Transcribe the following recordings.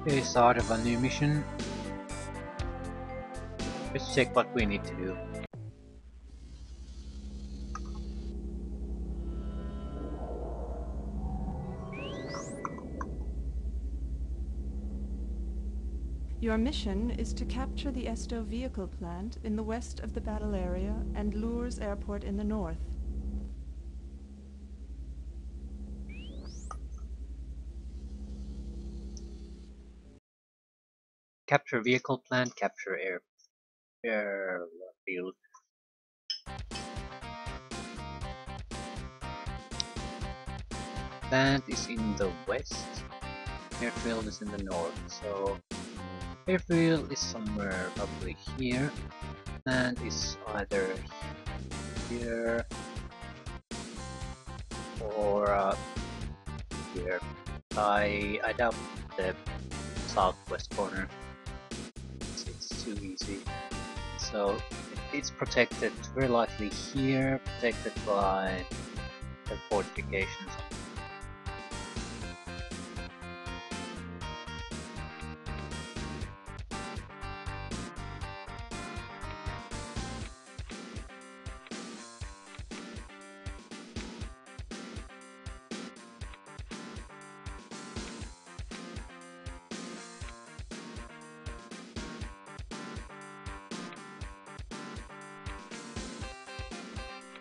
Okay, start of a new mission. Let's check what we need to do. Your mission is to capture the Esto vehicle plant in the west of the battle area and Lourdes Airport in the north. Capture vehicle plant, capture airfield. Plant is in the west, airfield is in the north, so airfield is somewhere probably here, plant is either here or here. I doubt the southwest corner, it's too easy. So it's protected, very likely here, protected by the fortifications.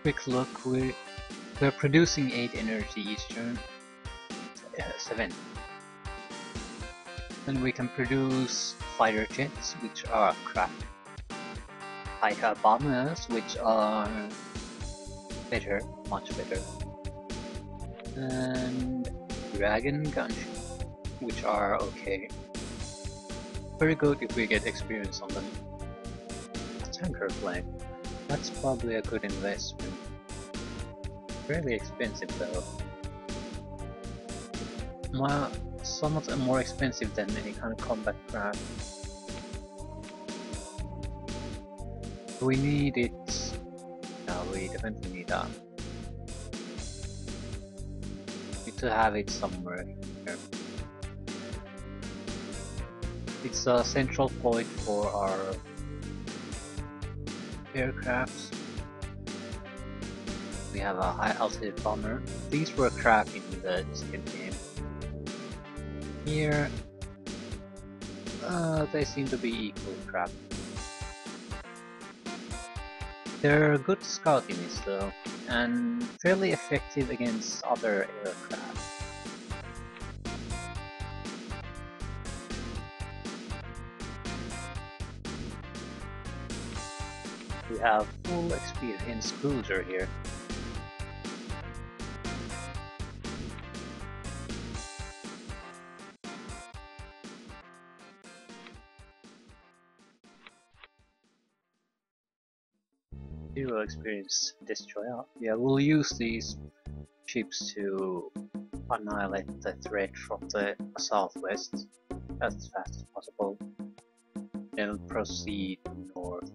Quick look, we're producing 8 energy Eastern, 7. Then we can produce fighter jets, which are crap. Fighter bombers, which are better, much better. And dragon gunships, which are okay. Very good if we get experience on them. Tanker plane, that's probably a good investment. Fairly expensive though. Somewhat more expensive than any kind of combat craft. We need it. No, we definitely need that. Need to have it somewhere here. It's a central point for our aircrafts. We have a high altitude bomber. These were crap in the second game. Here, they seem to be equal crap. They're good scout units though, and fairly effective against other aircraft. We have full experience cruiser here. Zero experience destroyer. Yeah, we'll use these ships to annihilate the threat from the southwest as fast as possible. Then proceed north.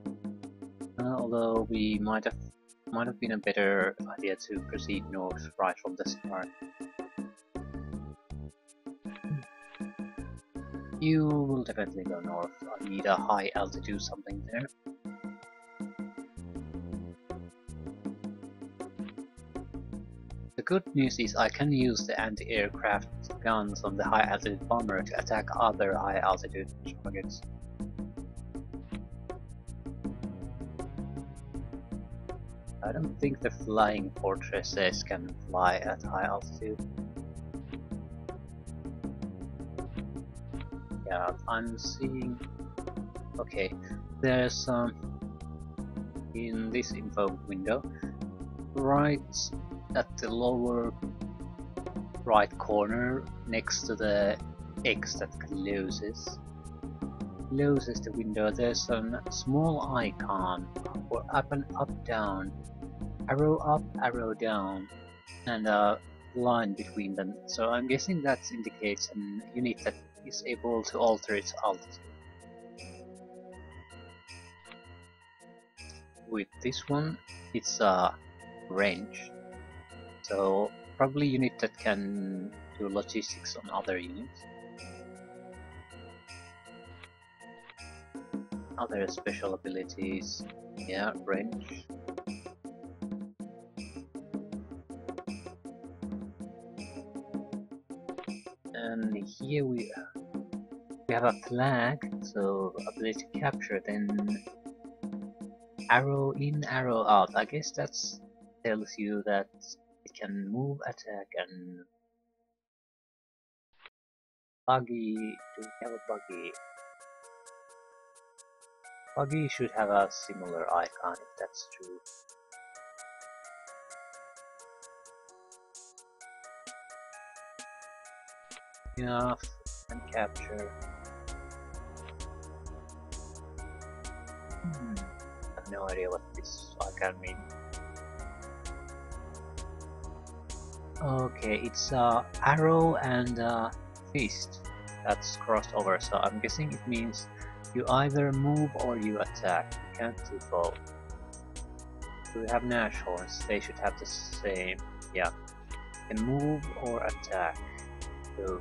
Although we might have been a better idea to proceed north right from the start. You will definitely go north. I need a high altitude something there. The good news is I can use the anti-aircraft guns on the high altitude bomber to attack other high altitude targets. I don't think the flying fortresses can fly at high altitude. Yeah, I'm seeing... Okay, there's in this info window, right at the lower right corner next to the X that closes the window, there's a small icon for up and up down, arrow up, arrow down, and a line between them. So I'm guessing that indicates an unit that is able to alter its altitude. With this one, it's a range. So probably unit that can do logistics on other units. other special abilities. Yeah, wrench. And here we have a flag, so ability capture, then arrow in, arrow out. I guess that tells you that it can move, attack, and buggy. Do we have a buggy? Buggy should have a similar icon if that's true. Enough and capture. I have no idea what this icon means. Okay, it's arrow and fist that's crossed over, so I'm guessing it means you either move or you attack. You can't do both. So we have Nashorns, they should have the same. Yeah, you can move or attack. So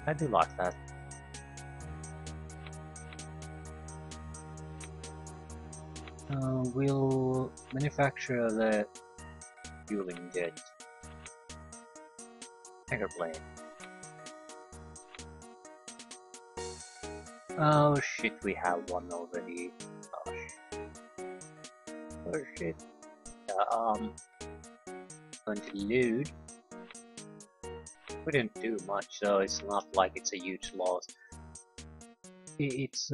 I do like that. We'll manufacture the fueling jet. Tiger plane. Oh shit, we have one already. Oh shit. Going to load. We didn't do much, so it's not like it's a huge loss. It's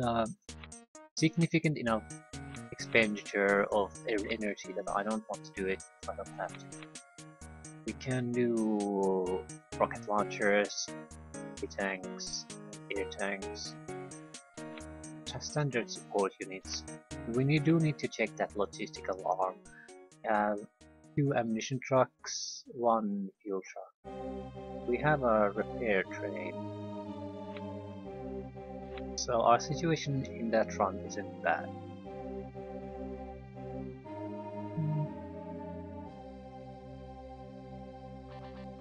significant enough expenditure of energy that I don't want to do it if I don't have to. We can do rocket launchers, tanks, air tanks, standard support units. We do need to check that logistical arm. 2 ammunition trucks, 1 fuel truck. We have a repair train. So our situation in that front isn't bad.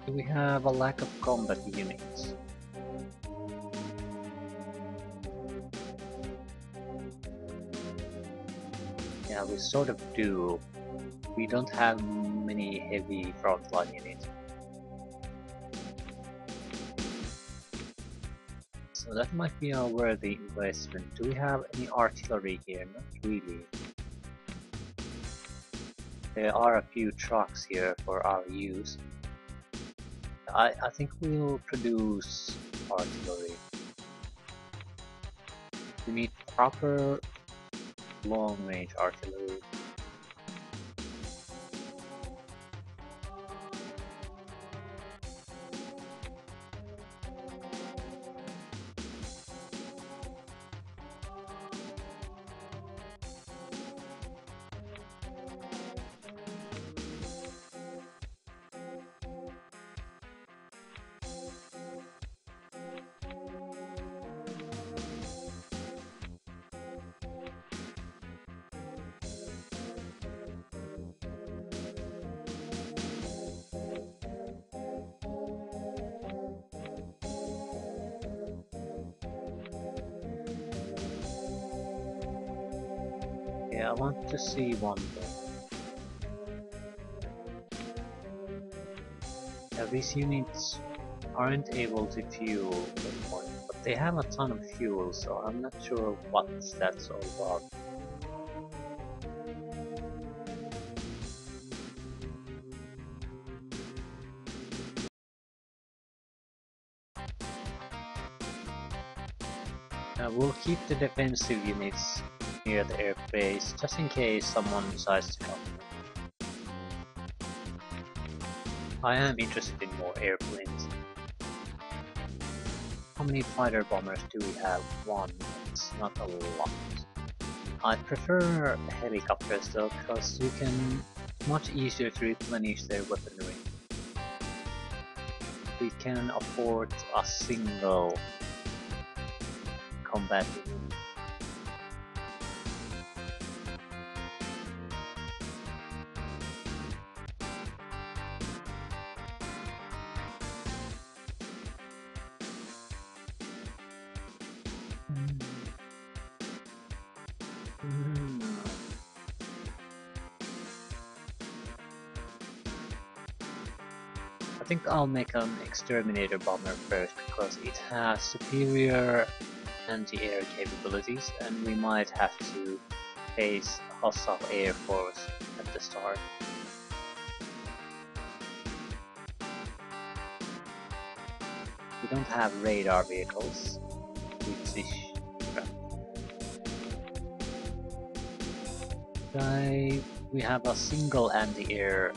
We have a lack of combat units. Yeah, we sort of do. We don't have many heavy frontline units. So that might be a worthy investment. Do we have any artillery here? Not really. There are a few trucks here for our use. I think we'll produce artillery. We need proper long-range artillery. Yeah, I want to see one thing. Yeah, these units aren't able to fuel anymore, but they have a ton of fuel, so I'm not sure what that's all about. We'll keep the defensive units near the airbase, just in case someone decides to come. I am interested in more airplanes. How many fighter bombers do we have? 1. It's not a lot. I prefer helicopters though, because you can much easier to replenish their weaponry. We can afford a single combat unit. Hmm. I think I'll make an exterminator bomber first because it has superior anti-air capabilities and we might have to face hostile air force at the start. We don't have radar vehicles, which is we have a single anti-air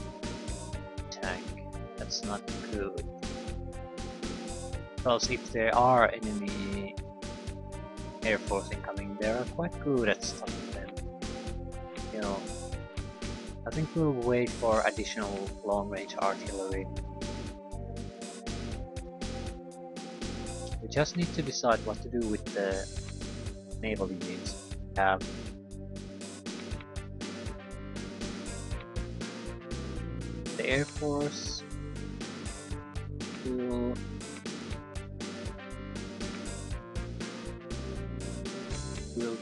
tank. That's not good. Because if there are enemy air force incoming, they are quite good at stopping them. You know, I think we'll wait for additional long-range artillery. We just need to decide what to do with the naval units we have. The Air Force will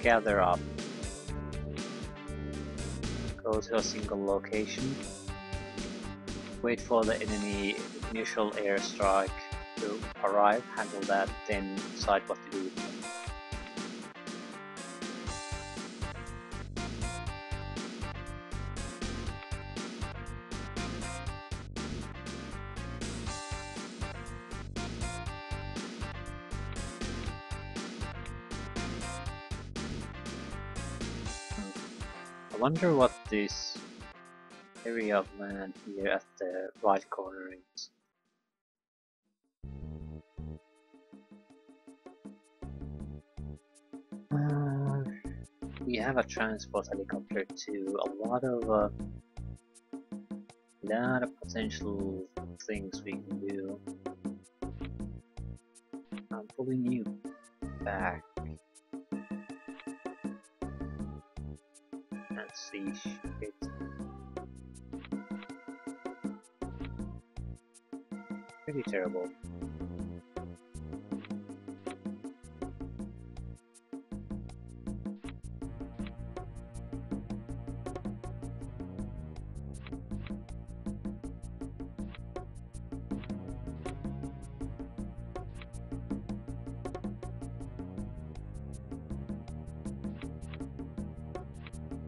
gather up, go to a single location, wait for the enemy initial airstrike to arrive, handle that, then decide what to do with them. I wonder what this area of land here at the right corner is. We have a transport helicopter too, a lot of potential things we can do. I'm pulling you back. And see shit. Pretty terrible.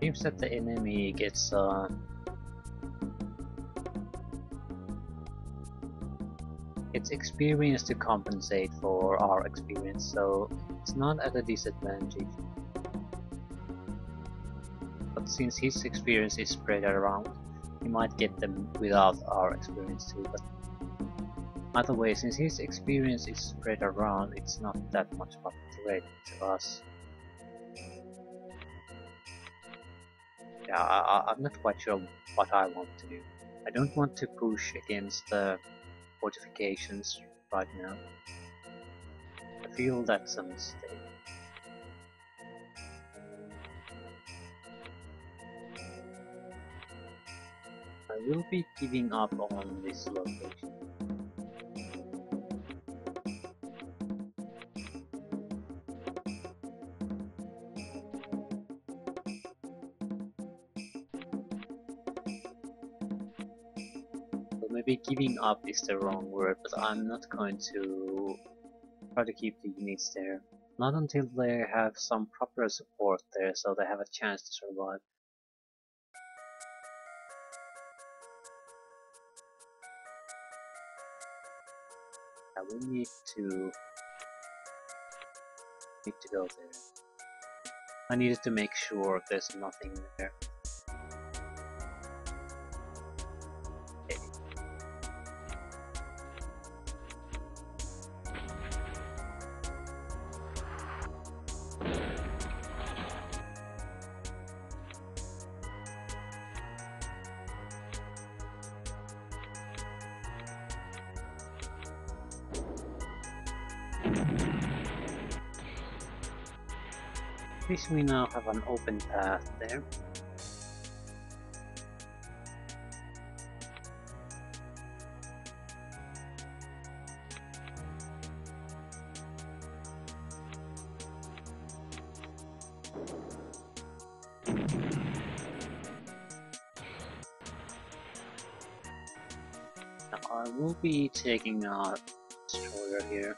Seems that the enemy gets experience to compensate for our experience, so it's not at a disadvantage. But since his experience is spread around, he might get them without our experience too. But either way, since his experience is spread around, it's not that much of a threat to us. Yeah, I'm not quite sure what I want to do. I don't want to push against the fortifications right now. I feel that's a mistake. I will be giving up on this location. Maybe giving up is the wrong word, but I'm not going to try to keep the units there. Not until they have some proper support there, so they have a chance to survive. Yeah, we need to go there. I needed to make sure there's nothing there. At least we now have an open path there. I will be taking a destroyer here.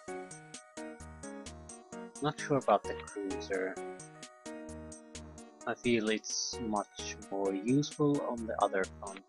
Not sure about the cruiser. I feel it's much more useful on the other front.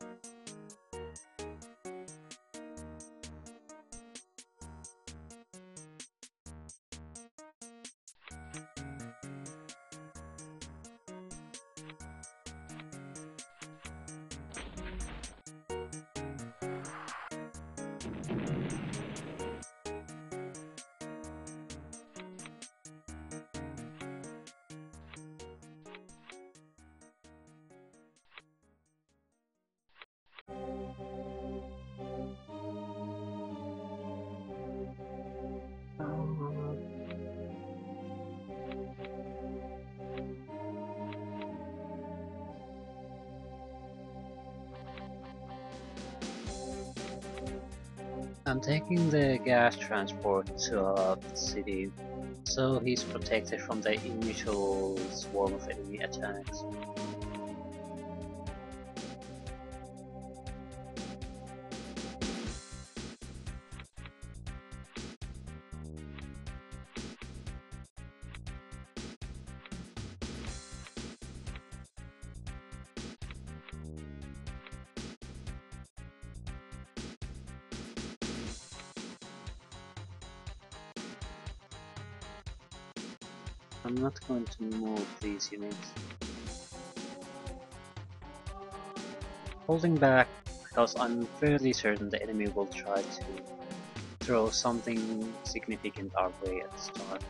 I'm taking the gas transport to the city, so he's protected from the initial swarm of enemy attacks. I'm not going to move these units. Holding back because I'm fairly certain the enemy will try to throw something significant our way at the start.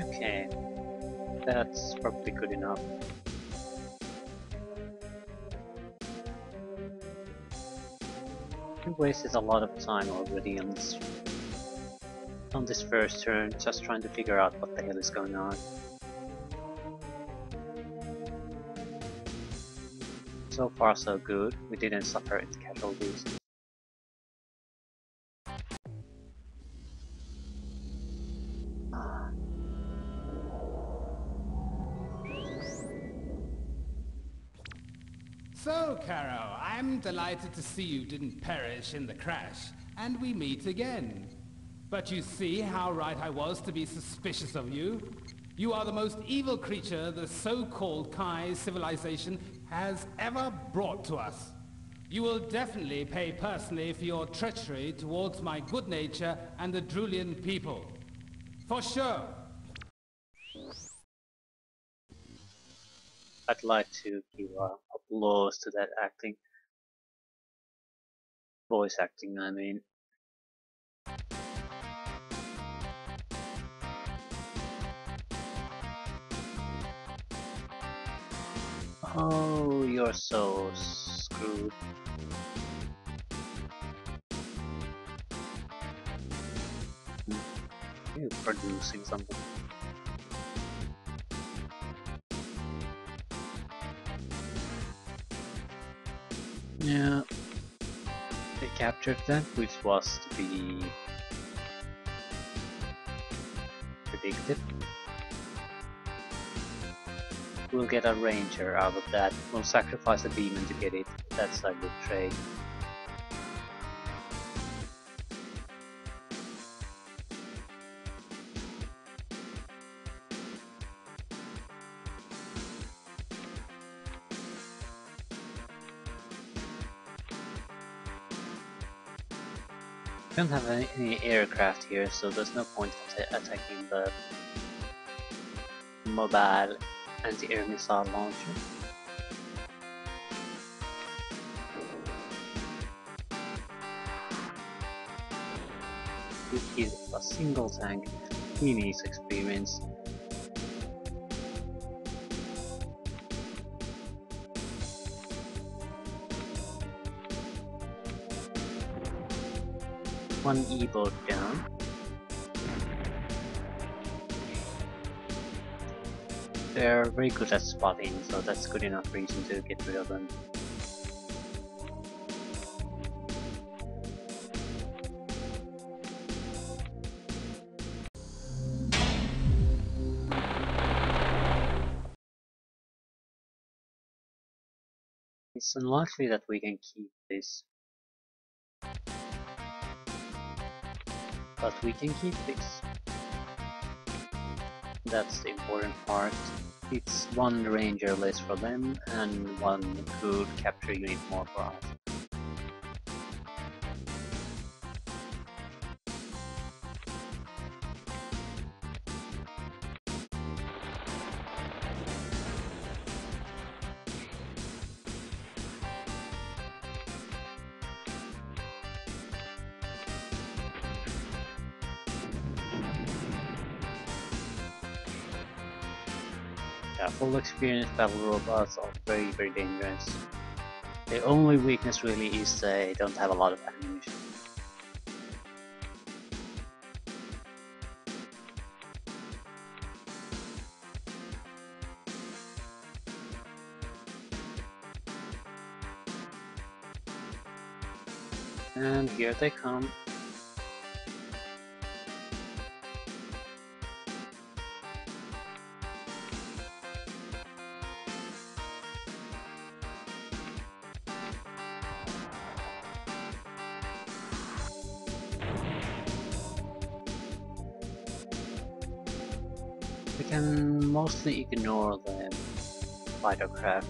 Okay, that's probably good enough. We wasted a lot of time already on this first turn, just trying to figure out what the hell is going on. So far so good, we didn't suffer any casualties. So, Caro, I'm delighted to see you didn't perish in the crash, and we meet again. But you see how right I was to be suspicious of you? You are the most evil creature the so-called Kai civilization has ever brought to us. You will definitely pay personally for your treachery towards my good nature and the Drulian people. For sure. I'd like to give applause to that acting. Voice acting, I mean. Oh, you're so screwed. You're producing something. Yeah, they captured that, which was to be predicted. We'll get a ranger out of that. We'll sacrifice a demon to get it. That's a good trade. We don't have any aircraft here, so there's no point attacking the mobile anti-air missile launcher. He is a single tank, he needs experience. one E-boat down. They're very good at spotting, so that's good enough reason to get rid of them. It's unlikely that we can keep this, but we can keep this. That's the important part. It's one ranger less for them and one good capture unit more for us. Yeah, full experience battle robots are very dangerous. The only weakness really is they don't have a lot of ammunition. And here they come. We can mostly ignore the fighter craft.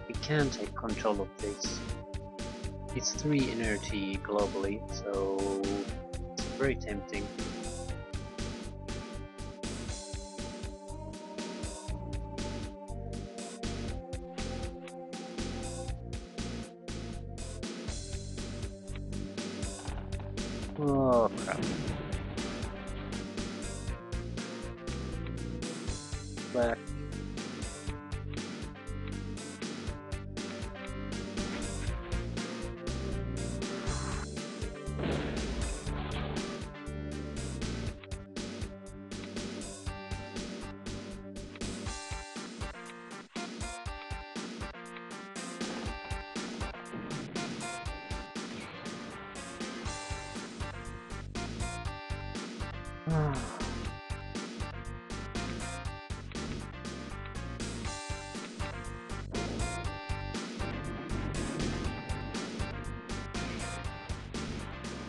We can take control of this. It's 3 energy globally, so it's very tempting. Oh crap. Back.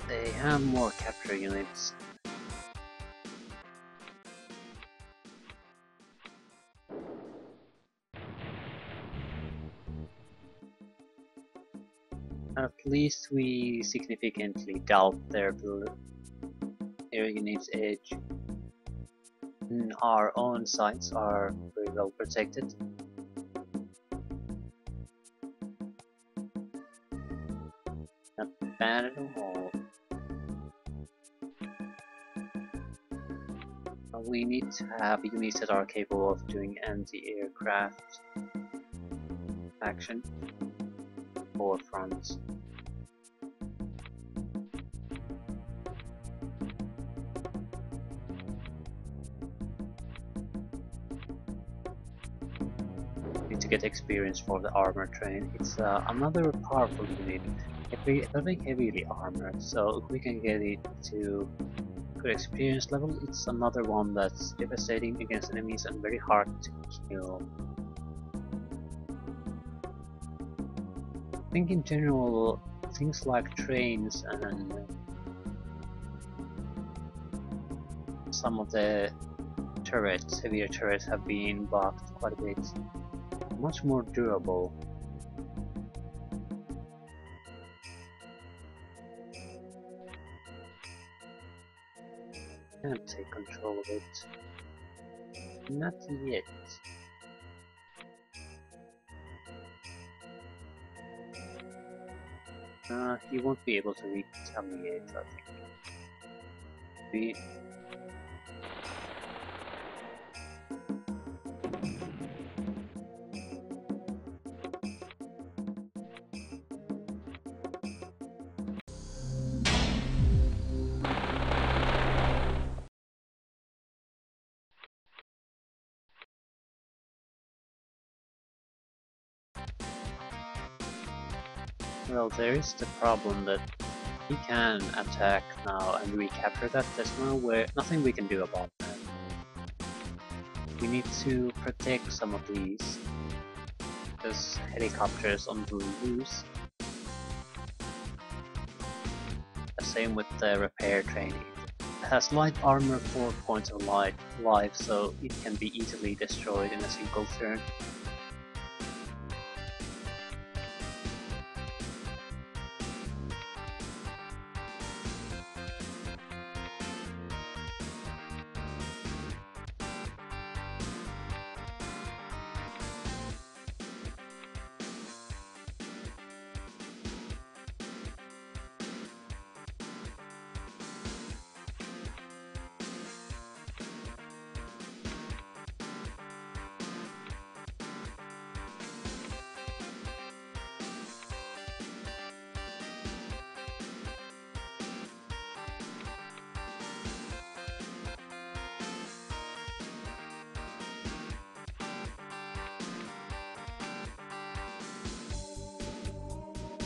They have more capture units. At least we significantly doubt their unit's edge. Our own sites are very well protected. Not bad at all. We need to have units that are capable of doing anti-aircraft action or fronts. Need to get experience for the armor train. It's another powerful unit, heavily armored, so if we can get it to good experience level, it's another one that's devastating against enemies and very hard to kill. I think in general, things like trains and some of the turrets, heavier turrets, have been buffed quite a bit. Much more durable. Can't take control of it. Not yet. He won't be able to retaliate, I think. Well, there is the problem that he can attack now and recapture that. There's nothing we can do about that. We need to protect some of these helicopters on the loose. The same with the repair train. It has light armor, 4 points of life, so it can be easily destroyed in a single turn.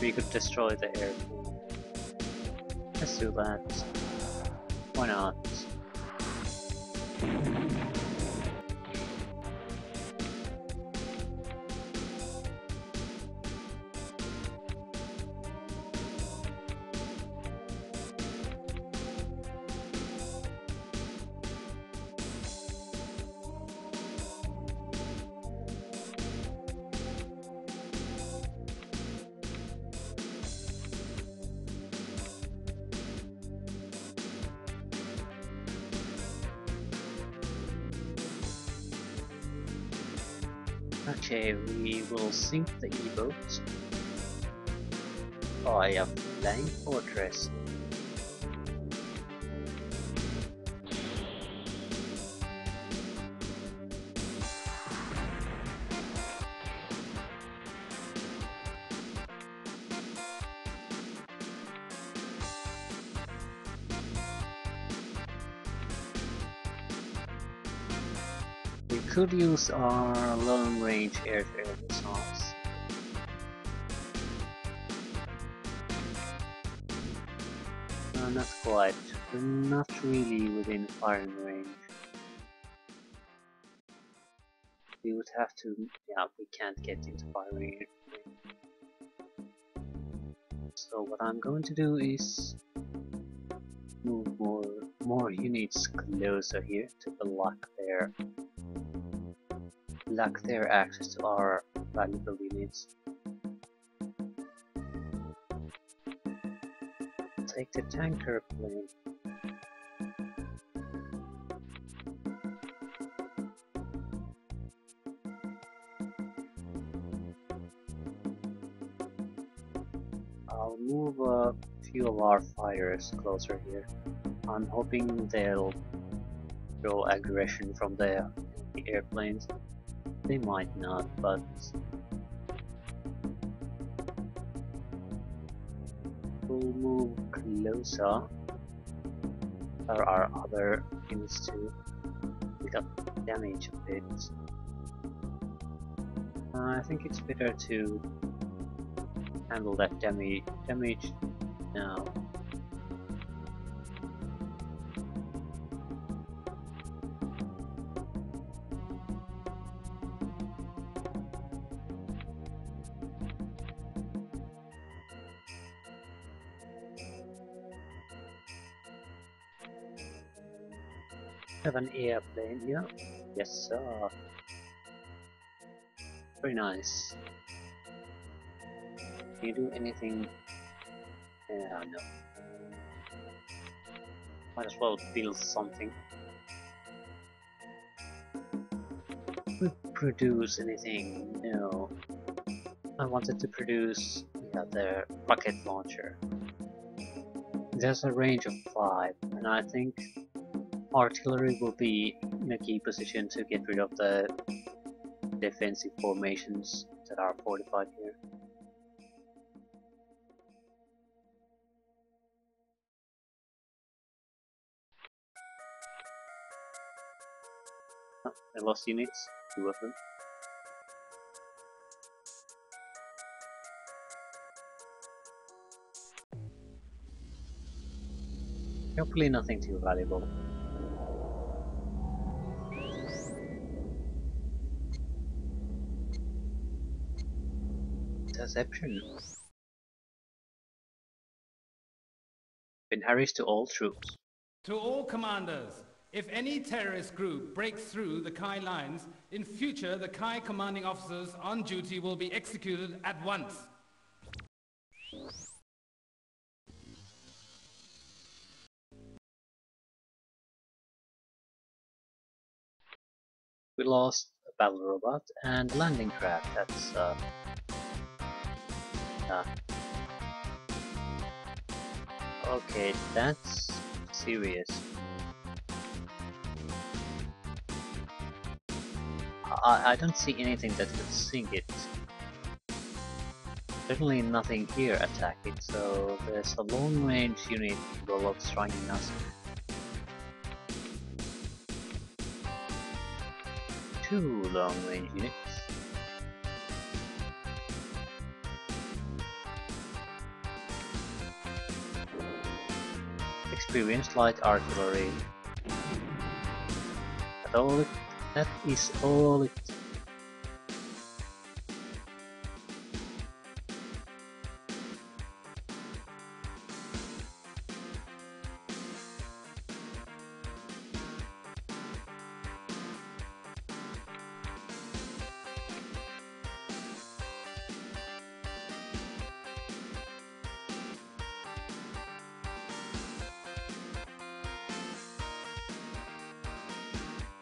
We could destroy the airplane. Let's do that. Why not? Okay, we will sink the E-boat by a flying fortress. We could use our long-range air-to-air missiles. Not quite. We're not really within firing range. We would have to... yeah, we can't get into firing range. So what I'm going to do is move more units closer here to block their access to our valuable units. Take the tanker plane. I'll move a few of our fighters closer here. I'm hoping they'll show aggression from the airplanes. They might not, but we'll move closer. There are other units too. We got damage a bit. I think it's better to handle that damage now. Have an airplane here? Yes, sir. Very nice. Can you do anything? No. Might as well build something. Produce anything? No. I wanted to produce the rocket launcher. There's a range of 5, and I think artillery will be in a key position to get rid of the defensive formations that are fortified here. Oh, I lost units, 2 of them. Hopefully nothing too valuable. Deception. Been Harris to all troops. To all commanders, if any terrorist group breaks through the Kai lines, in future the Kai commanding officers on duty will be executed at once. We lost a battle robot and landing craft. That's okay, that's serious. I don't see anything that could sink it. Certainly nothing here attack it, so there's a long range unit capable of striking us. Two long range units. Experienced light artillery. That is all it.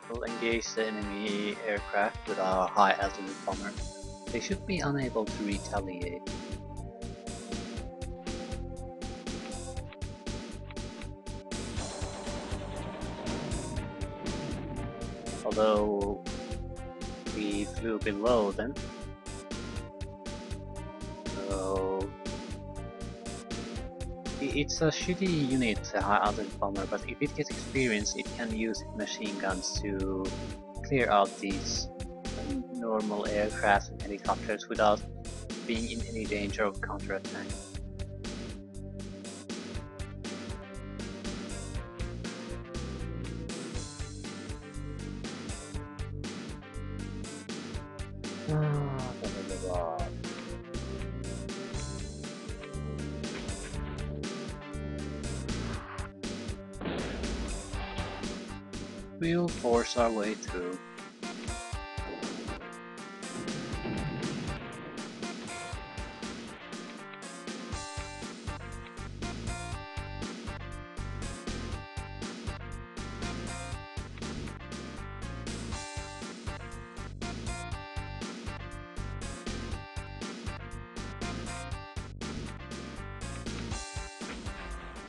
We'll engage the enemy aircraft with our high altitude bomber. They should be unable to retaliate. Although we flew below them. So it's a shitty unit, a high altitude bomber, but if it gets experience it can use machine guns to clear out these normal aircraft and helicopters without being in any danger of counterattack. We'll force our way through.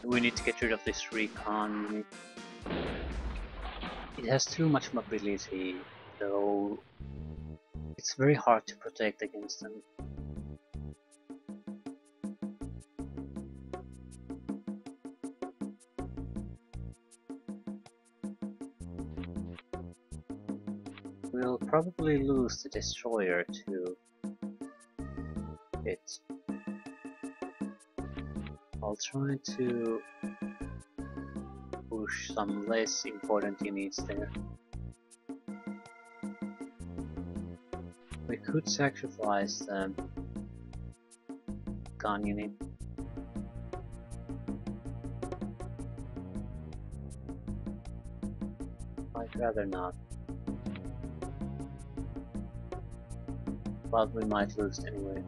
We need to get rid of this recon unit. It has too much mobility, so it's very hard to protect against them. We'll probably lose the destroyer to it. I'll try to push some less important units there. We could sacrifice the gun unit. I'd rather not. But we might lose anyway.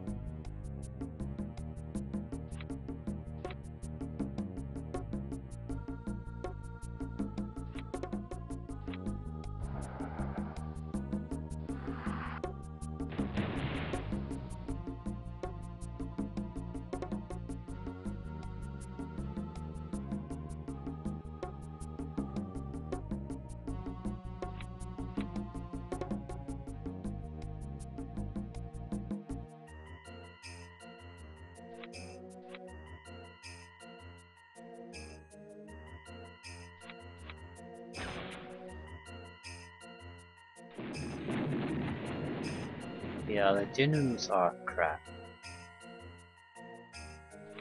Yeah, the Genomes are crap.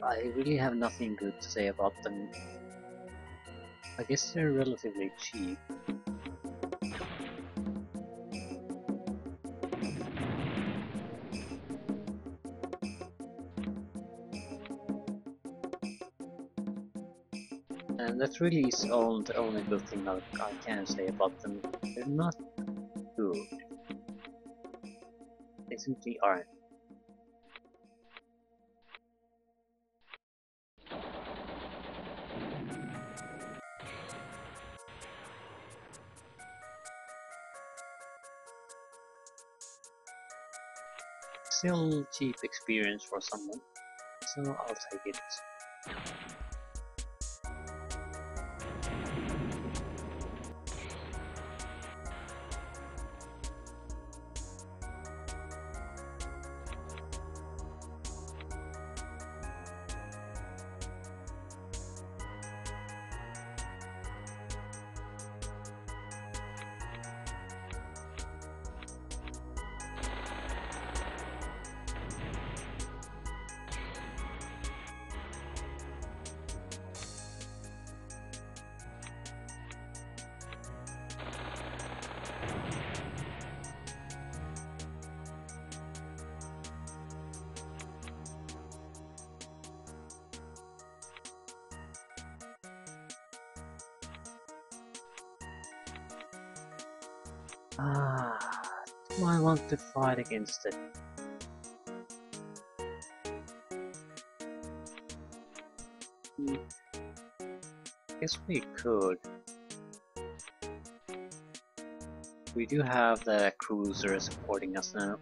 I really have nothing good to say about them. I guess they're relatively cheap. And that really is the only good thing I can say about them. They're not good. They simply aren't. Still cheap experience for someone, so I'll take it. Do I want to fight against it? Guess we could. We do have the cruiser supporting us now.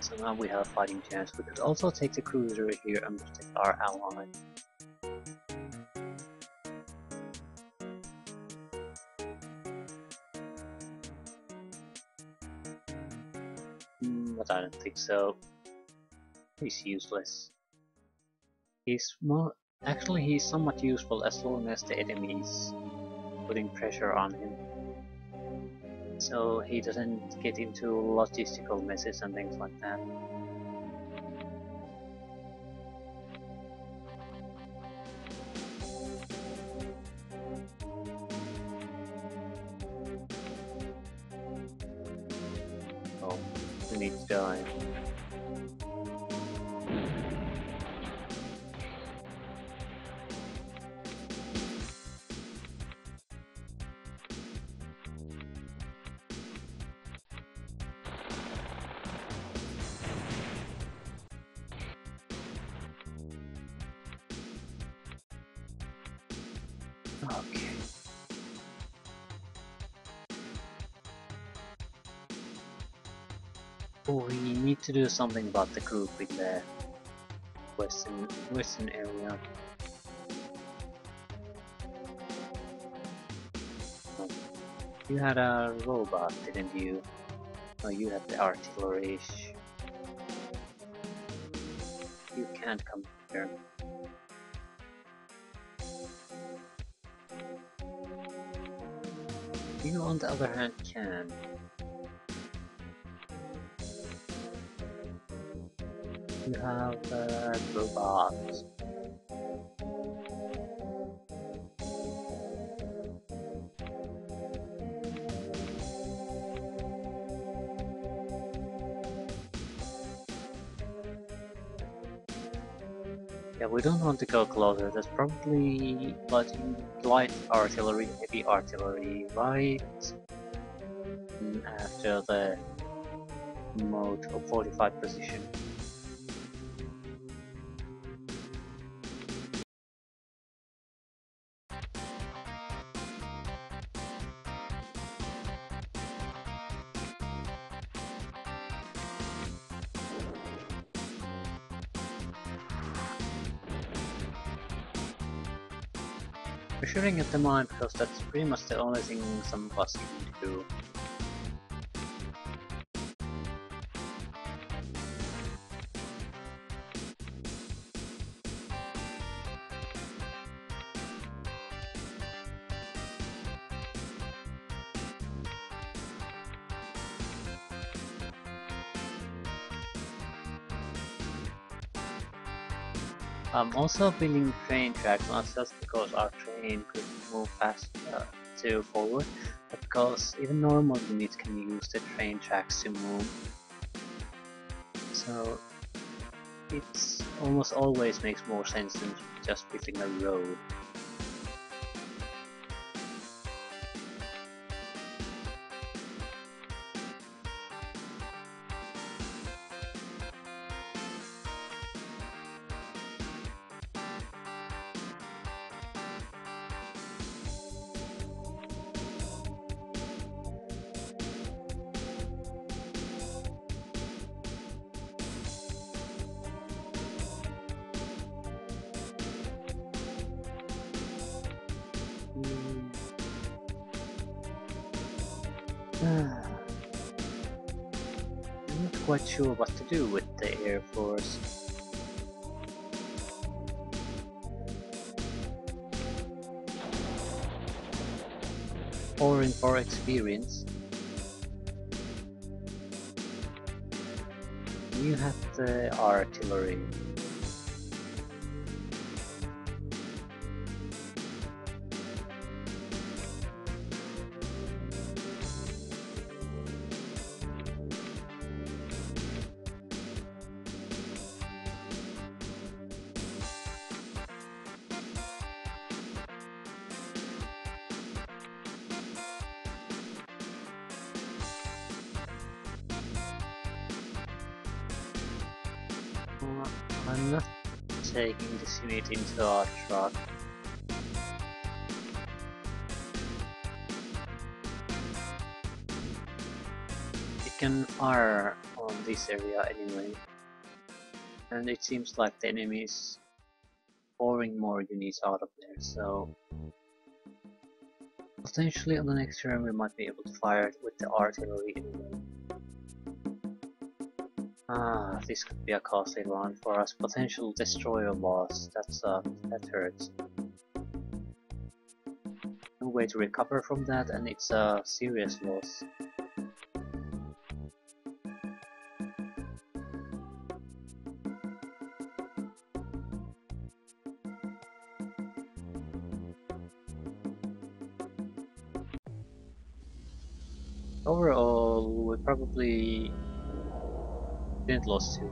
So now we have a fighting chance. We could also take the cruiser here and protect our ally. But I don't think so. He's useless. Actually, he's somewhat useful as long as the enemy is putting pressure on him. So he doesn't get into logistical messes and things like that. Oh, we need to die. Okay. We need to do something about the group in the western area. Oh, you had a robot, didn't you? No, you had the artillery. You can't come here. You, on the other hand, can. You have robots. Yeah, we don't want to go closer. That's probably light artillery, heavy artillery, right after the mode of 45 position. We're shooting at the mine because that's pretty much the only thing some of us can do. I'm also building train tracks not just because our train could move fast to forward, but because even normal units can use the train tracks to move. So it's almost always makes more sense than just building a road. I'm not quite sure what to do with the Air Force. Pouring for experience. You have the artillery. I'm not taking this unit into our truck. It can fire on this area anyway. And it seems like the enemy is pouring more units out of there, so potentially on the next turn we might be able to fire it with the artillery anyway. This could be a costly one for us. Potential destroyer loss. That hurts. No way to recover from that, and it's a serious loss. Overall, we probably didn't lose too.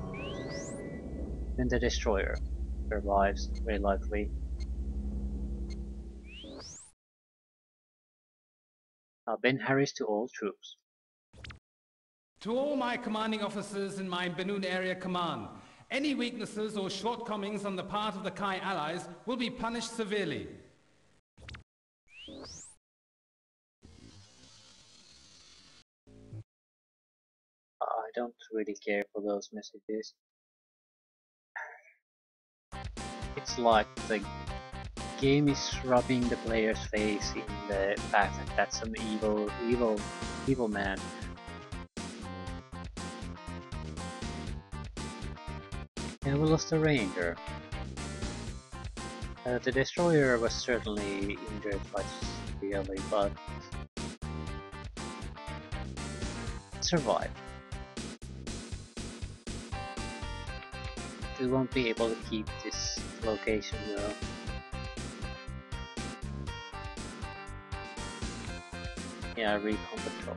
Then the destroyer survives, very likely. Ben Harris to all troops. To all my commanding officers in my Benoon Area Command, any weaknesses or shortcomings on the part of the Kai allies will be punished severely. I don't really care for those messages. It's like the game is rubbing the player's face in the fact that that's some evil man. And we lost the Ranger. The Destroyer was certainly injured quite severely, but survived. We won't be able to keep this location though. Yeah, recon patrol.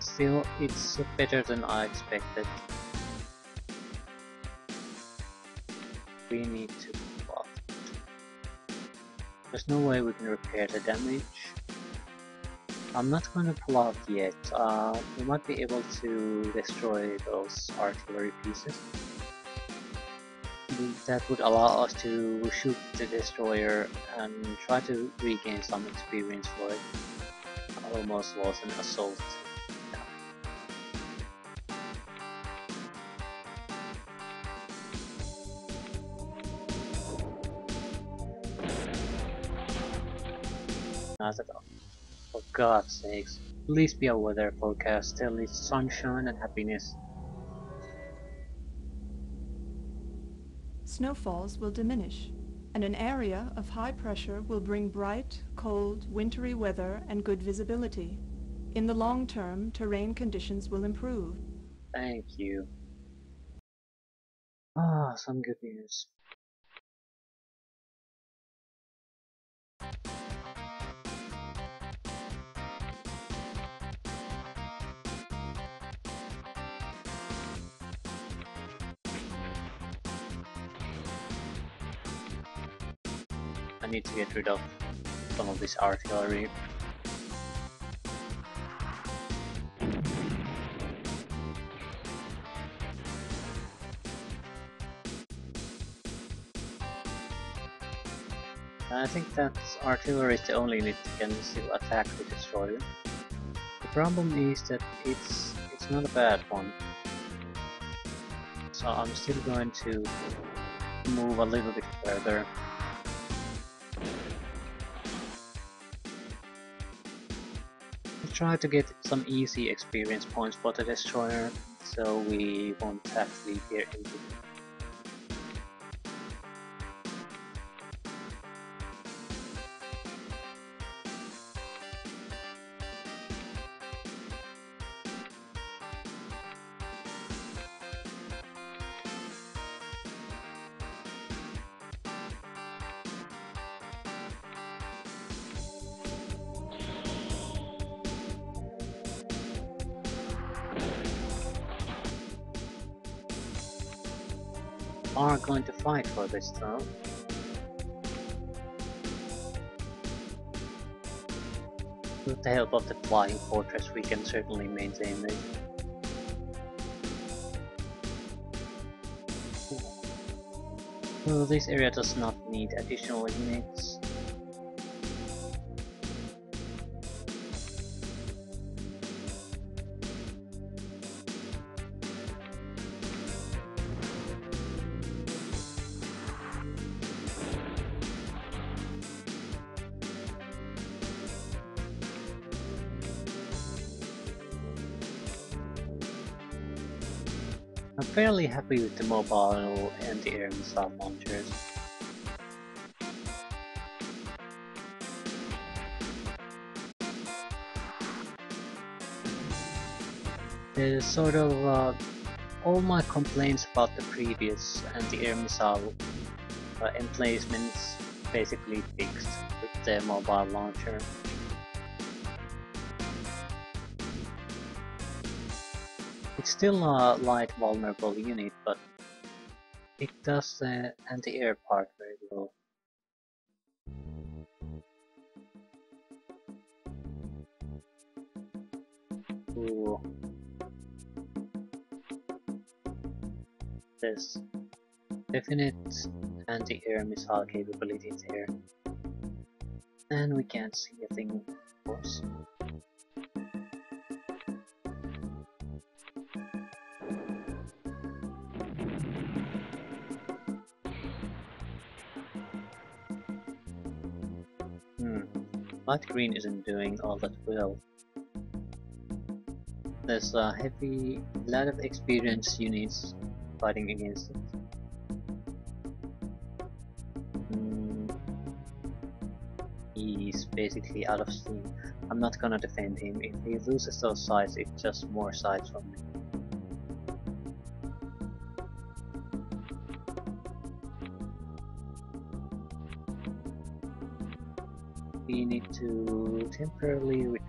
Still, it's better than I expected. We need to plot. There's no way we can repair the damage. I'm not gonna pull out yet. We might be able to destroy those artillery pieces. That would allow us to shoot the destroyer and try to regain some experience for it. I almost lost an assault. Not at all. For God's sakes, please be a weather forecast. Tell me sunshine and happiness. Snowfalls will diminish, and an area of high pressure will bring bright, cold, wintry weather and good visibility. In the long term, terrain conditions will improve. Thank you. Ah, some good news. I need to get rid of some of this artillery. I think that artillery is the only unit that can still attack the destroyer. The problem is that it's not a bad one. So I'm still going to move a little bit further. I'll try to get some easy experience points for the destroyer, so we won't have to leave here empty. Are going to fight for this though. With the help of the flying fortress we can certainly maintain this. Well, this area does not need additional units. I'm fairly happy with the mobile anti-air missile launchers. There's sort of all my complaints about the previous anti-air missile emplacements basically fixed with the mobile launcher. It's still a light vulnerable unit, but it does the anti-air part very well. Ooh. There's definite anti-air missile capabilities here. And we can't see a thing, of course. Light green isn't doing all that well. There's a lot of experienced units fighting against it. He's basically out of steam. I'm not gonna defend him. If he loses those sides, it's just more sides from me. We need to temporarily retreat.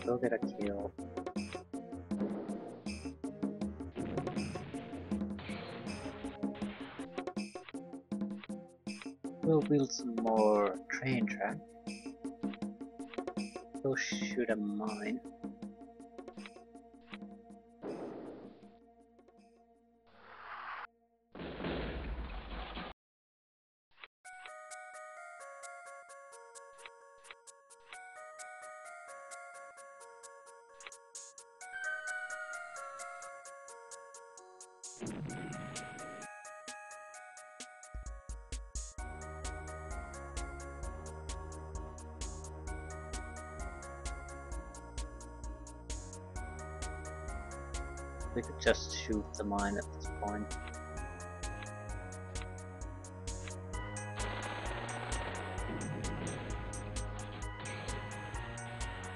Go get a kill. We'll build some more train track. Go shoot a mine. We could just shoot the mine at this point.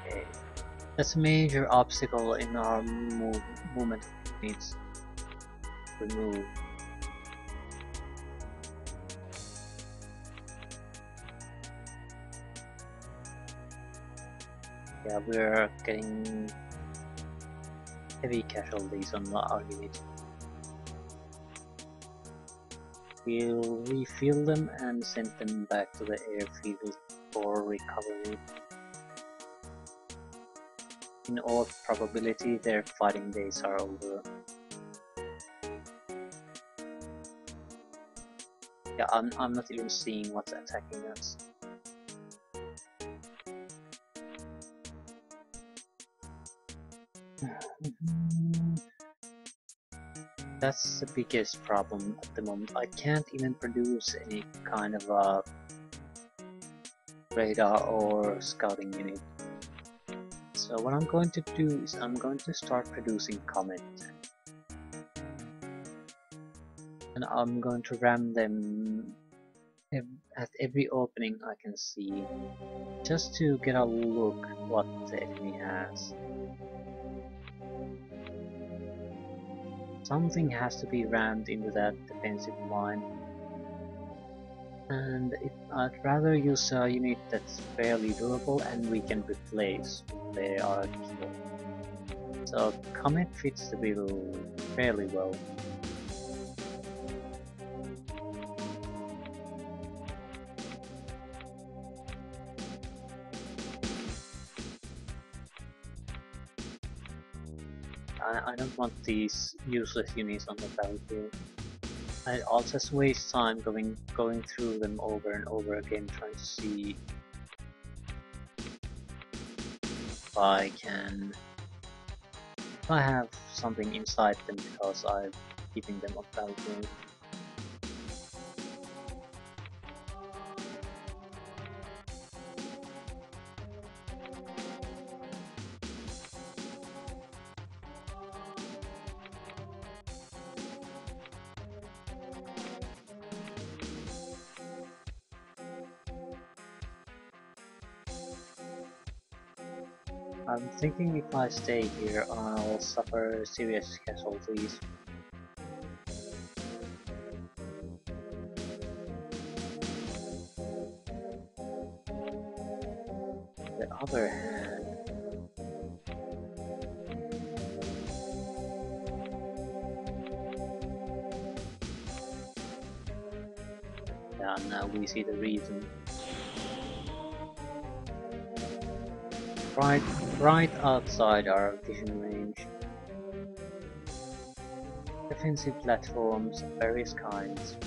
Okay. That's a major obstacle in our movement needs removed. Yeah, we're getting heavy casualties on our unit. We'll refuel them and send them back to the airfield for recovery. In all probability, their fighting days are over. Yeah, I'm not even seeing what's attacking us. That's the biggest problem at the moment. I can't even produce any kind of a radar or scouting unit. So what I'm going to do is I'm going to start producing Comet. And I'm going to ram them at every opening I can see, just to get a look what the enemy has. Something has to be rammed into that defensive line, and I'd rather use a unit that's fairly durable and we can replace if they are killed. So Comet fits the bill fairly well. I don't want these useless units on the battlefield. I'll just waste time going through them over and over again, trying to see if I have something inside them because I'm keeping them on battlefield. I'm thinking if I stay here, I'll suffer serious casualties. On the other hand, yeah, now we see the reason. Right outside our vision range. Defensive platforms of various kinds.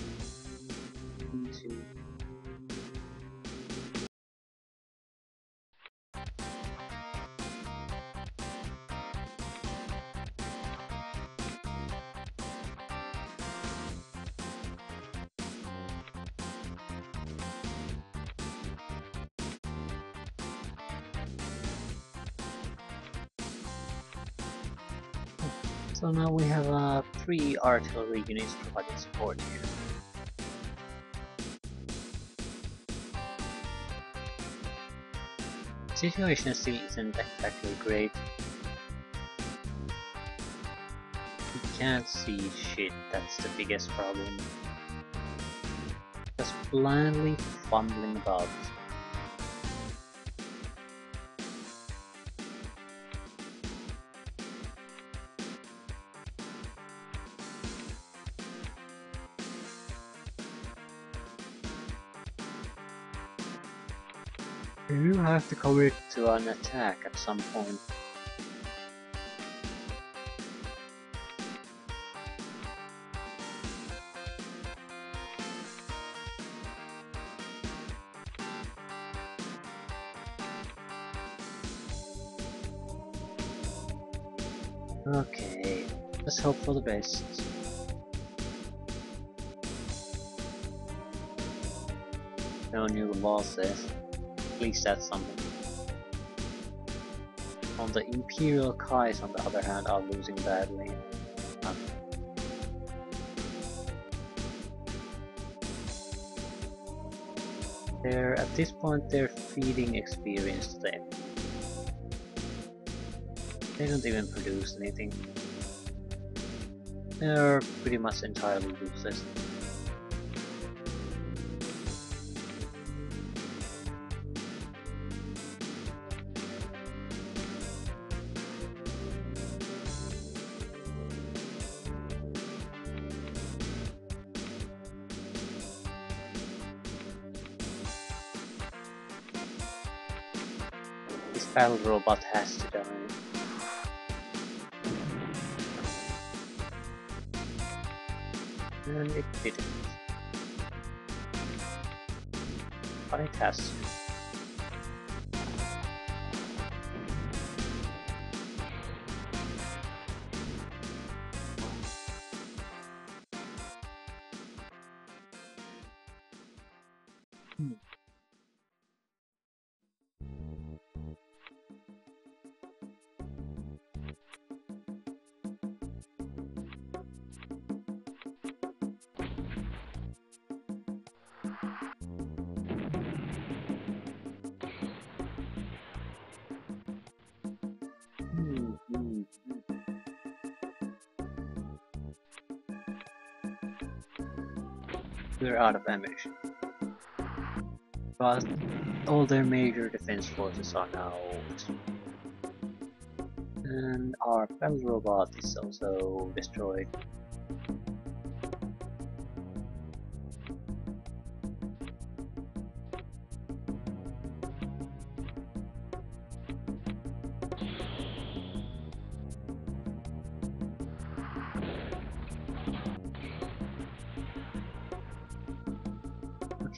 So now we have 3 artillery units providing support here. The situation still isn't exactly great. We can't see shit, that's the biggest problem. Just blindly fumbling about. You have to commit to an attack at some point. Okay, let's hope for the best. shown you the bosses. At least that's something. On the Imperial Kais, on the other hand, are losing badly. At this point, they're feeding experience to them. They don't even produce anything. They're pretty much entirely useless. This battle robot has to die. And it didn't. But it has to. We're out of ammunition. But all their major defense forces are now destroyed. And our battle robot is also destroyed.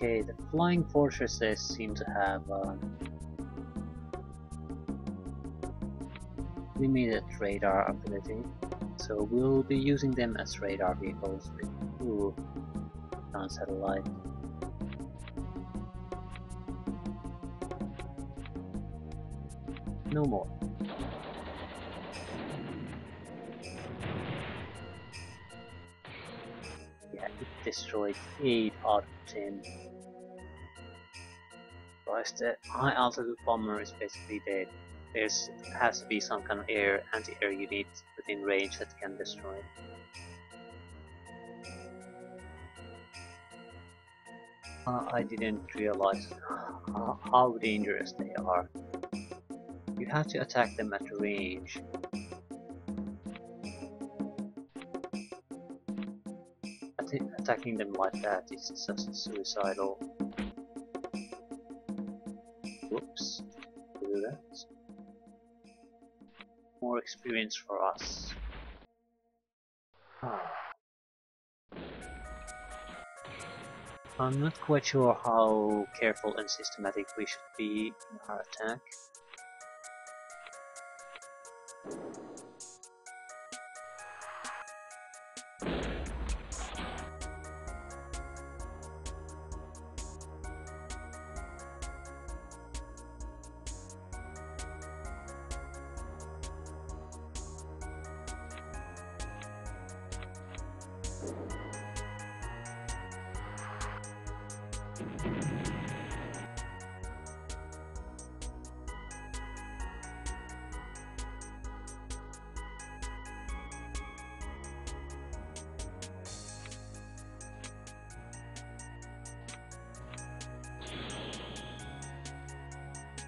Okay, the flying fortresses seem to have limited radar ability, so we'll be using them as radar vehicles with non-satellite. No more. Yeah, it destroyed 8 out of 10. The high altitude bomber is basically dead. There has to be some kind of anti-air unit within range that can destroy it. I didn't realize how dangerous they are. You have to attack them at range. Attacking them like that is just suicidal. Whoops, do that. More experience for us. I'm not quite sure how careful and systematic we should be in our attack.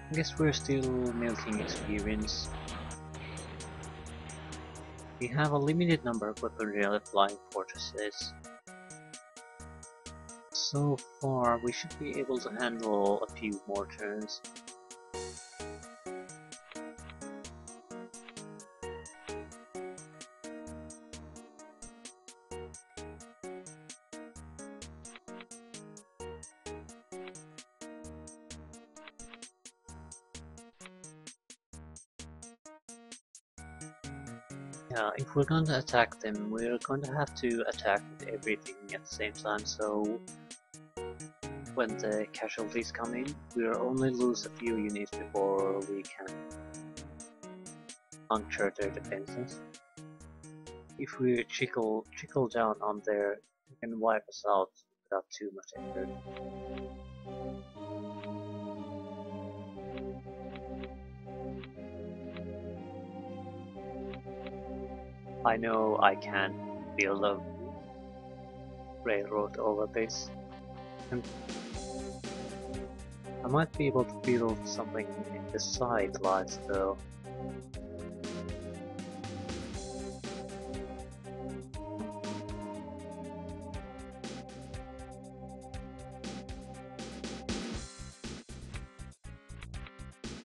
I guess we're still milking experience. We have a limited number of weaponry flying fortresses. So far, we should be able to handle a few more turns. Yeah, if we're going to attack them, we're going to have to attack with everything at the same time, so when the casualties come in, we'll only lose a few units before we can puncture their defenses. If we trickle down on there, they can wipe us out without too much effort. I know I can build a railroad over this, and I might be able to build something in the sidelines though.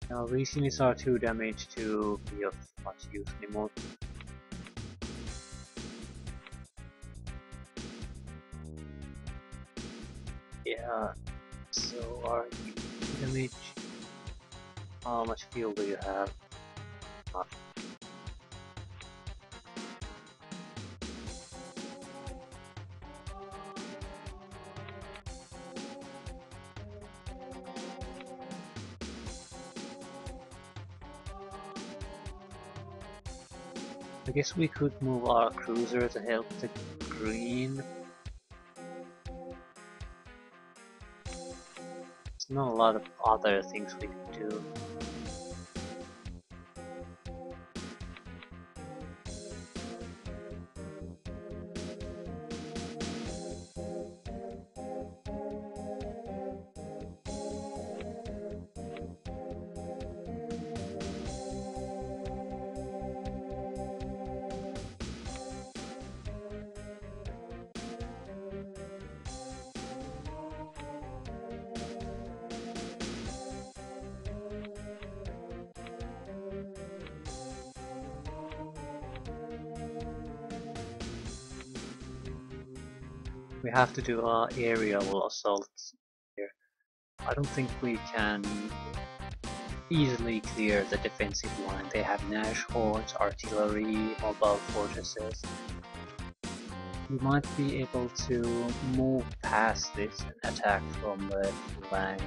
Now these units are too damaged to be of much use anymore. Yeah, so are you damage? How much fuel do you have? Not. I guess we could move our cruiser to help the green. There's not a lot of other things we can do. We have to do our aerial assaults here. I don't think we can easily clear the defensive line. They have Nash horns, artillery, mobile fortresses. We might be able to move past this and attack from the flank.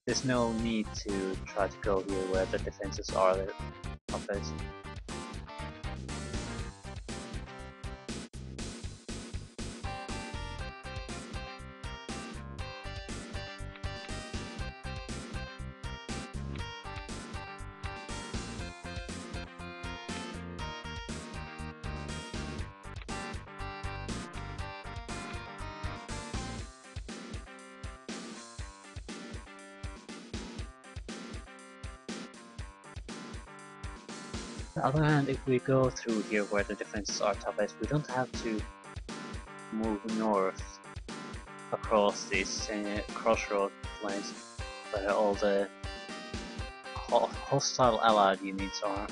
There's no need to try to go here where the defenses are the toughest. On the other hand, if we go through here where the defenses are toughest, we don't have to move north across these crossroad plains where all the hostile allied units are.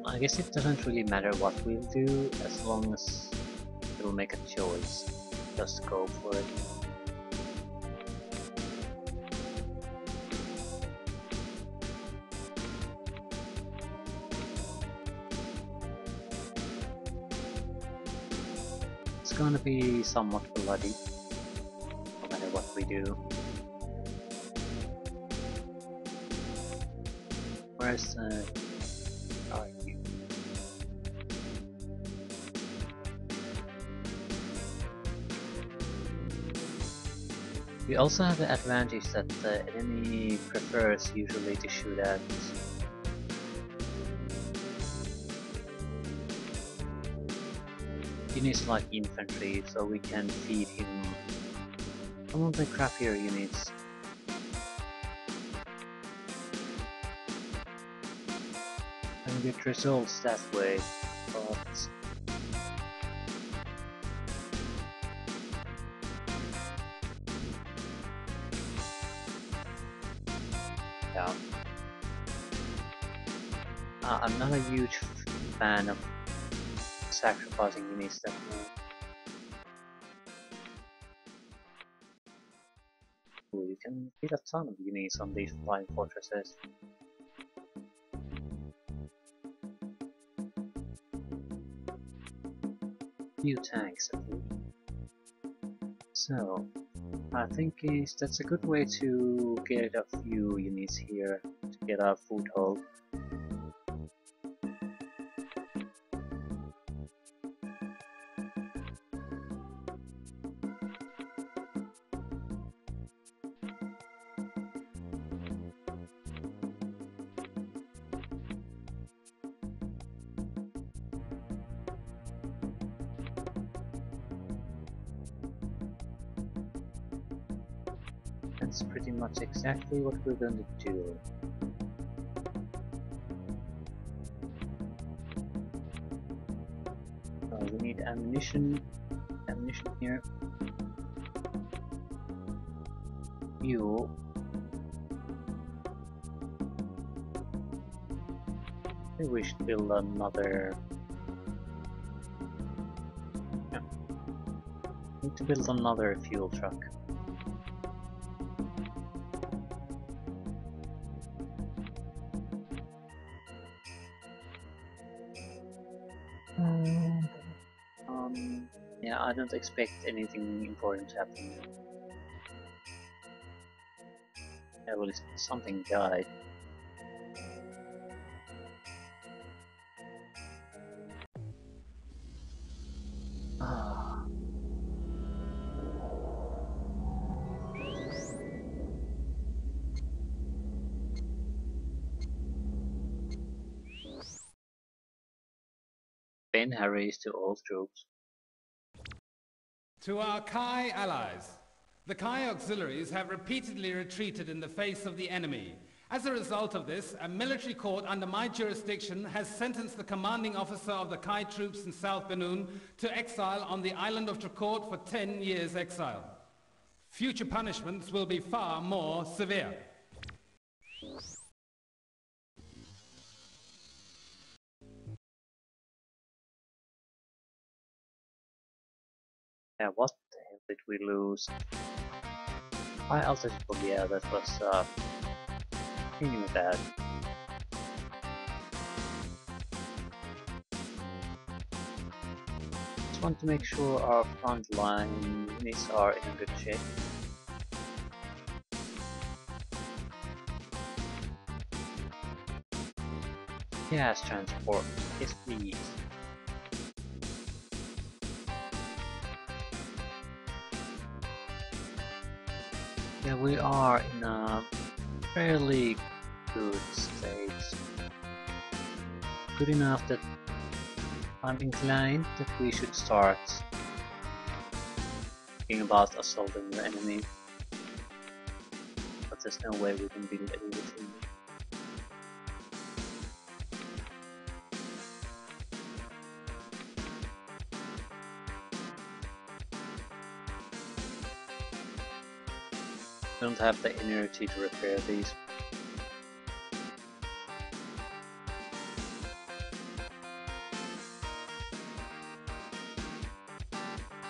I guess it doesn't really matter what we'll do as long as we'll make a choice. Just go for it. It's gonna be somewhat bloody, no matter what we do. Where's the... We also have the advantage that the enemy prefers usually to shoot at units like infantry, so we can feed him some of the crappier units. And get results that way, but yeah. I'm not a huge fan of sacrificing units that way. Ooh, you can get a ton of units on these flying fortresses. Few tanks at least. So, I think that's a good way to get a few units here to get a foothold. That's pretty much exactly what we're going to do. We need ammunition here. Fuel. Maybe we should build another. Yeah. Need to build another fuel truck. Yeah, I don't expect anything important to happen. Yeah, well, something died. Ah. Ben harries to all troops. To our Kai allies, the Kai auxiliaries have repeatedly retreated in the face of the enemy. As a result of this, a military court under my jurisdiction has sentenced the commanding officer of the Kai troops in South Benin to exile on the island of Tricort for 10 years exile. Future punishments will be far more severe. Yeah, what the hell did we lose? High altitude, yeah, that was really bad. Just want to make sure our front line units are in a good shape. Gas transport, yes please. Yeah, we are in a fairly good state. Good enough that I'm inclined that we should start thinking about assaulting the enemy. But there's no way we can build anything. Don't have the energy to repair these.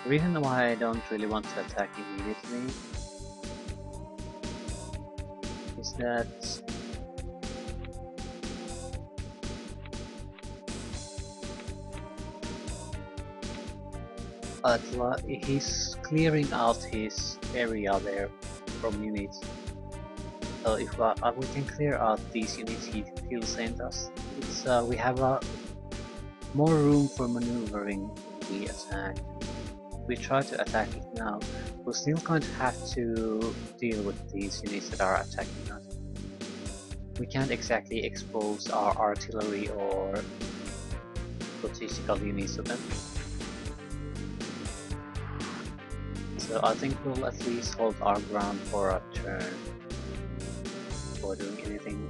The reason why I don't really want to attack immediately is that he's clearing out his area there from units. So if we can clear out these units he'll send us, we have more room for maneuvering when we attack. If we try to attack it now, we're still going to have to deal with these units that are attacking us. We can't exactly expose our artillery or logistical units to them. So I think we'll at least hold our ground for a turn before doing anything.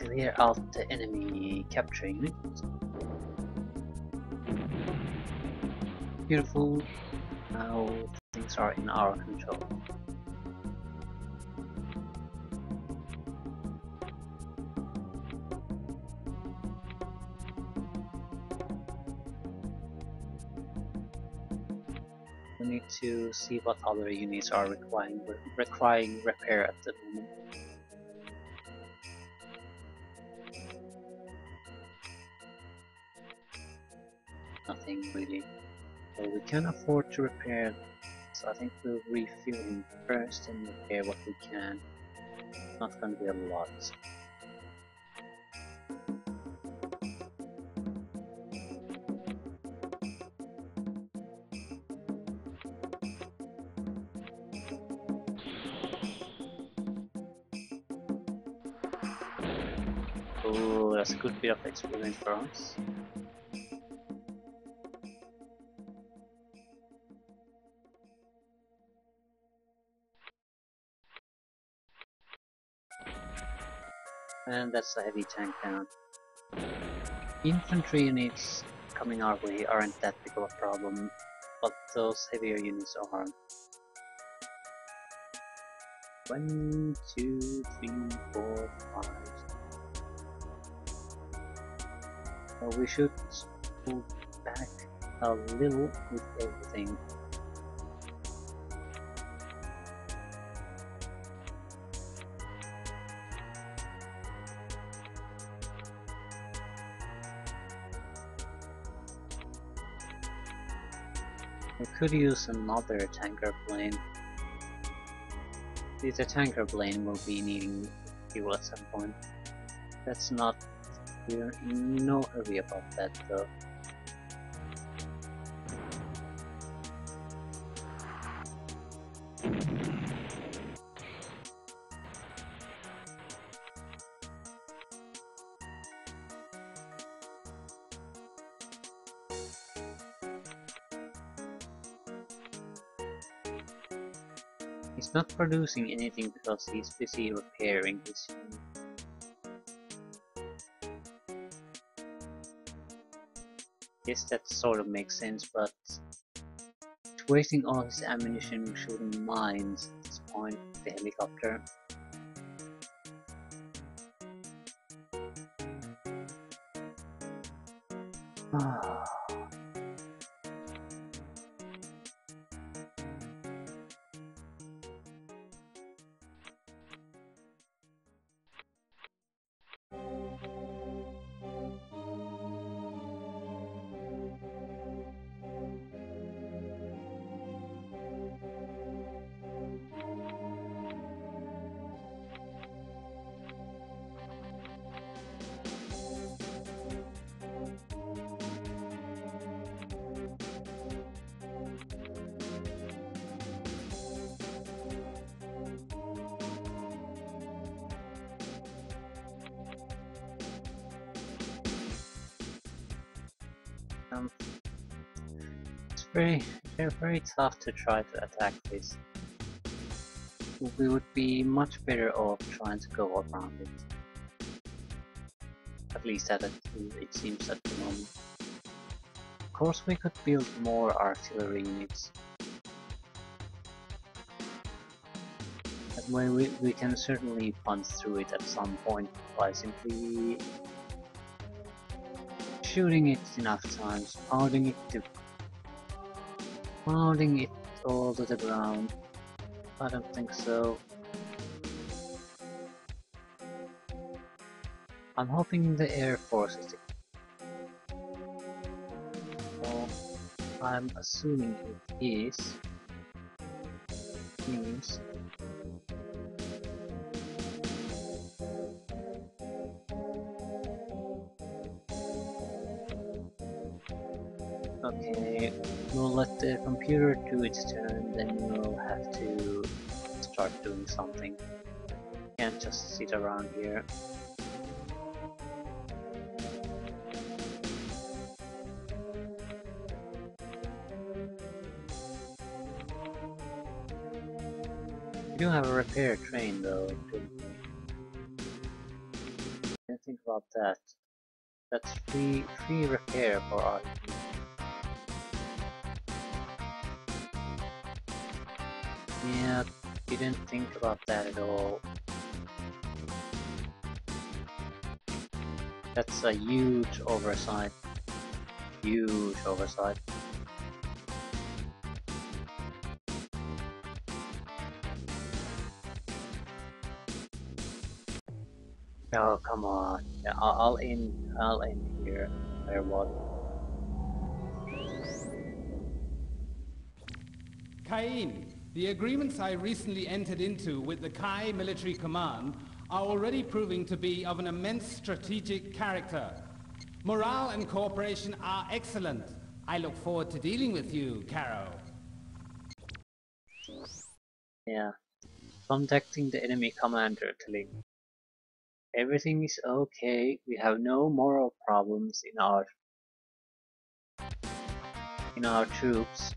clear out the enemy capture unit. Beautiful. Now things are in our control. We need to see what other units are requiring repair at the moment. Nothing really. So we can afford to repair, so I think we'll refuel him first and repair what we can. Not gonna be a lot. Oh, that's a good bit of experience for us. And that's a heavy tank down. Infantry units coming our way aren't that big of a problem, but those heavier units are. 1, 2, 3, 4, 5. So we should pull back a little with everything. We could use another tanker plane. The tanker plane will be needing fuel at some point. That's not... we're in no hurry about that though. He's not producing anything because he's busy repairing his unit. Yes, that sort of makes sense, but wasting all his ammunition shooting mines at this point with the helicopter. It's very tough to try to attack this. We would be much better off trying to go around it. At least that it seems at the moment. Of course we could build more artillery units. That way we can certainly punch through it at some point by simply shooting it enough times, pounding it all to the ground. I don't think so. I'm hoping the Air Force is well, I'm assuming it is. Means okay, we'll let the computer do its turn, then we'll have to start doing something. Can't just sit around here. We do have a repair train though. think about that? That's free repair for our team. Yeah, didn't think about that at all. That's a huge oversight. Huge oversight. Oh, come on. Yeah, I'll end here. Where was Cain, the agreements I recently entered into with the Kai Military Command are already proving to be of an immense strategic character. Morale and cooperation are excellent. I look forward to dealing with you, Caro. Yeah. Contacting the enemy commander, telling everything is okay, we have no moral problems in our troops.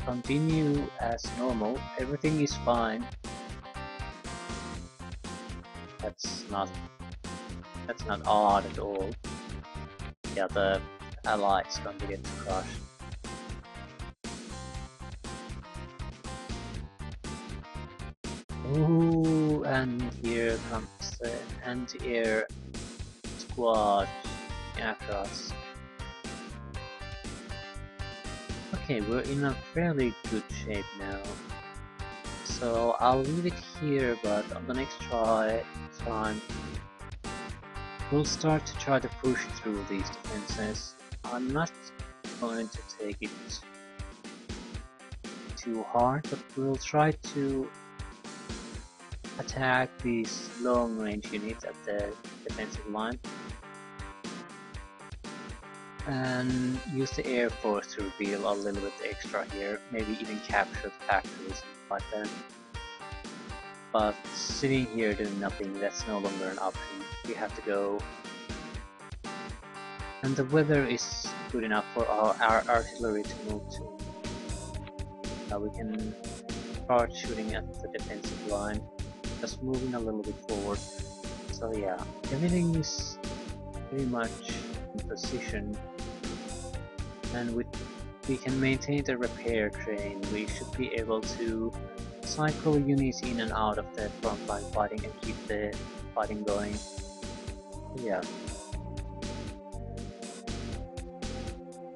Continue as normal, everything is fine. That's not odd at all. Yeah, the ally is going to get crushed. Ooh, and here comes the anti-air squad after us. Okay, we're in a fairly good shape now. So I'll leave it here, but on the next time, we'll start to try to push through these defenses. I'm not going to take it too hard, but we'll try to attack these long-range units at the defensive line and use the Air Force to reveal a little bit extra here, maybe even capture the factories like that. But sitting here doing nothing, that's no longer an option. We have to go. And the weather is good enough for our artillery to move to. Now we can start shooting at the defensive line, just moving a little bit forward. So yeah, everything is pretty much in position, and we can maintain the repair train. We should be able to cycle units in and out of the frontline fighting and keep the fighting going. Yeah.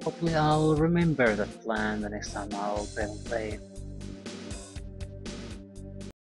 Hopefully I'll remember that plan the next time I'll play.